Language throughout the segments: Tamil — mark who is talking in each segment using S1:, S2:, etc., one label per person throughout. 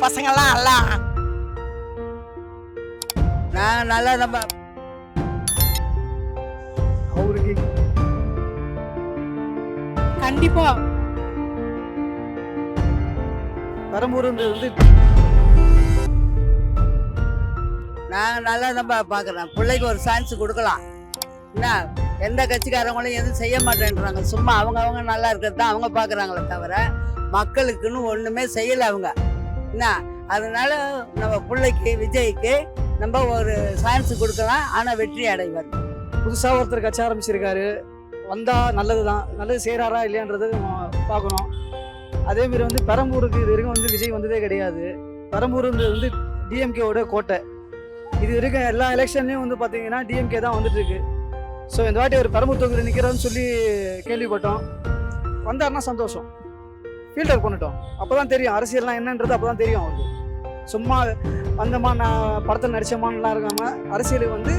S1: பசங்கள்லாம் எல்லாம்
S2: நான் நல்லா நம்ம
S3: அவருக்கு
S4: கண்டிப்பா
S3: பெரம்பூர் வந்து
S2: நான் நல்லா நம்ம பார்க்குறேன். பிள்ளைக்கு ஒரு சான்ஸ் கொடுக்கலாம். என்ன எந்த கட்சிக்காரங்களும் எதுவும் செய்ய மாட்டேன்றாங்க. சும்மா அவங்க நல்லா இருக்கிறது தான் அவங்க பார்க்குறாங்களே தவிர மக்களுக்குன்னு ஒன்றுமே செய்யலை அவங்க. என்ன அதனால நம்ம பிள்ளைக்கு விஜய்க்கு நம்ம ஒரு சான்ஸ் கொடுக்கலாம். ஆனால் வெற்றி அடைவார்.
S3: புதுசாக ஒருத்தர் கட்சி ஆரம்பிச்சிருக்காரு. வந்தால் நல்லது தான். நல்லது செய்கிறாரா இல்லையான்றது நம்ம பார்க்கணும். அதேமாரி வந்து பெரம்பூருக்கு இது வரைக்கும் வந்து விஜய் வந்ததே கிடையாது. பெரம்பூர் வந்து டிஎம்கேவோட கோட்டை. இது வரைக்கும் எல்லா எலெக்ஷன்லையும் வந்து பார்த்தீங்கன்னா டிஎம்கே தான் வந்துட்டு இருக்கு. ஸோ இந்த வாட்டி ஒரு பெரம்பூர் தொகுதியில் நிற்கிறான்னு சொல்லி கேள்விப்பட்டோம். வந்தாருன்னா சந்தோஷம். ஃபீல்டர் பண்ணிட்டோம். அப்போ தான் தெரியும் அரசியல்லாம் என்னன்றது. அப்போ தான் தெரியும் அவருக்கு. சும்மா வந்தமா நான் படத்தில் நடிச்சமான்லாம் இருக்காமல் அரசியலுக்கு வந்து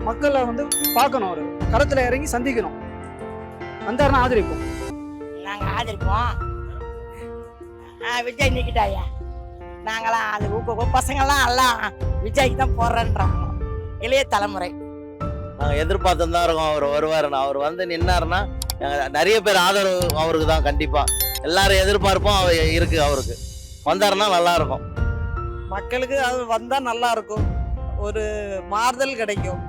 S3: மக்களை வந்து பார்க்கணும். அவர் களத்தில் இறங்கி சந்திக்கணும். வந்தாருன்னா ஆதரிப்போம்.
S1: நாங்கள் ஆதரிப்போம். விஜய் நிற்கிட்டாயா நாங்களாம் அது பசங்கள்லாம் எல்லாம் விஜய்க்கு தான் போடுறேன்றாங்க. இளைய தலைமுறை
S5: நாங்கள் எதிர்பார்த்து தான் இருக்கோம் அவர் வருவாருன்னா. அவர் வந்து நின்னாருன்னா நிறைய பேர் ஆதரவு அவருக்கு தான். கண்டிப்பாக எல்லாரும் எதிர்பார்ப்போம் இருக்கு. அவருக்கு வந்தாருன்னா நல்லா இருக்கும்.
S6: மக்களுக்கு அது வந்தால் நல்லா இருக்கும். ஒரு மாறுதல் கிடைக்கும்.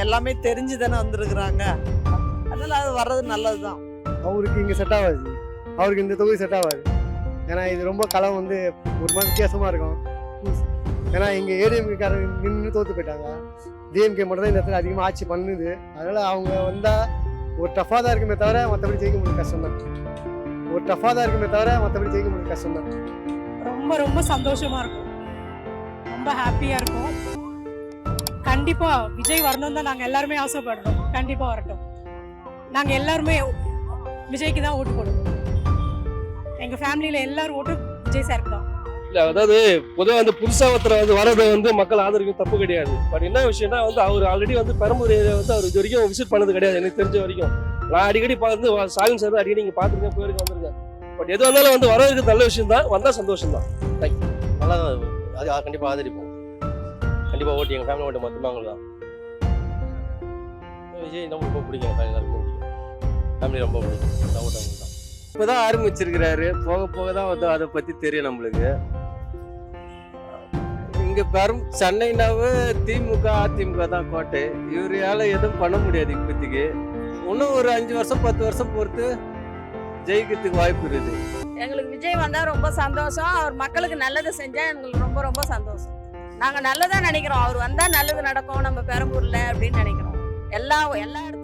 S6: எல்லாமே தெரிஞ்சு தானே வந்திருக்கிறாங்க. அதனால அது வர்றது நல்லது தான்.
S3: அவருக்கு இங்கே செட் ஆகாது. அவருக்கு இந்த தொகுதி செட் ஆகாது. ஏன்னா இது ரொம்ப களம் வந்து ஒரு மாதிரி வித்தியாசமாக இருக்கும். ஏன்னா இங்கே ஏடிஎம்கேக்காரங்க நின்று தோற்று போயிட்டாங்க. டிஎம்கே மட்டும் தான் இந்த இடத்துல அதிகமாக ஆட்சி பண்ணுது. அதனால் அவங்க வந்தால் ஒரு டஃபாக தான் இருக்குமே தவிர மற்றபடி ஜெயிக்க முடியும் கஷ்டம் தான். ஒரு டஃபாக தான் இருக்குமே தவிர மற்றபடி ஜெயிக்க முடியும் கஷ்டம் தான்.
S4: ரொம்ப ரொம்ப சந்தோஷமா இருக்கும். ரொம்ப ஹாப்பியா இருக்கும். கண்டிப்பா விஜய் வரணும் தான் நாங்க எல்லாருமே ஆசைப்படுறோம். கண்டிப்பா வரட்டும். நாங்க எல்லாருமே விஜய்க்கு தான் ஓட்டு போடுவோம். எங்க ஃபேமிலியில எல்லாரும் ஓட்டு விஜய் சாருக்கு தான்.
S7: இல்லை, அதாவது பொதுவாக வந்து புதுசாக ஒருத்தர் வந்து வரதை வந்து மக்கள் ஆதரிக்கும் தப்பு கிடையாது. பட் என்ன விஷயம்னா வந்து அவர் ஆல்ரெடி வந்து பெரம்பூர் ஏரியா வந்து அவர் இது வரைக்கும் விசிட் பண்ணது கிடையாது. எனக்கு தெரிஞ்ச வரைக்கும் நான் அடிக்கடி பார்த்து ஸ்டாலின் சார் அடிக்கடி நீங்கள் பார்த்துருக்கேன், போயிருக்கேன், வந்திருக்கேன். பட் எது வந்தாலும் வந்து வரதுக்கு நல்ல விஷயம் தான். வந்தால் சந்தோஷம் தான்.
S5: நல்லா அது கண்டிப்பாக ஆதரிப்போம். கண்டிப்பாக ஓட்டு எங்கள் ஃபேமிலி ஓட்டு மட்டுமே அவங்க தான். விஜய் நம்ம ரொம்ப பிடிக்கும். எல்லாருக்கும் பிடிக்கும். ஃபேமிலி ரொம்ப பிடிக்கும். ஓட்டு அவங்க தான்.
S8: இப்போதான் ஆரம்பிச்சிருக்கிறாரு. போக போக தான் வந்து அதை பற்றி தெரியும் நம்மளுக்கு. இங்கே சென்னைனாவே திமுக அதிமுக தான் கோட்டை. இவரால் எதுவும் பண்ண முடியாது இப்போதைக்கு. இன்னும் ஒரு 5 வருஷம் 10 வருஷம் பொறுத்து ஜெயிக்கிறதுக்கு வாய்ப்பு இருக்குது.
S9: எங்களுக்கு விஜய் வந்தால் ரொம்ப சந்தோஷம். அவர் மக்களுக்கு நல்லது செஞ்சால் எங்களுக்கு ரொம்ப ரொம்ப சந்தோஷம். நாங்கள் நல்லதாக நினைக்கிறோம். அவர் வந்தால் நல்லது நடக்கும் நம்ம பெரம்பூரில் அப்படின்னு நினைக்கிறோம். எல்லா இடத்துலையும்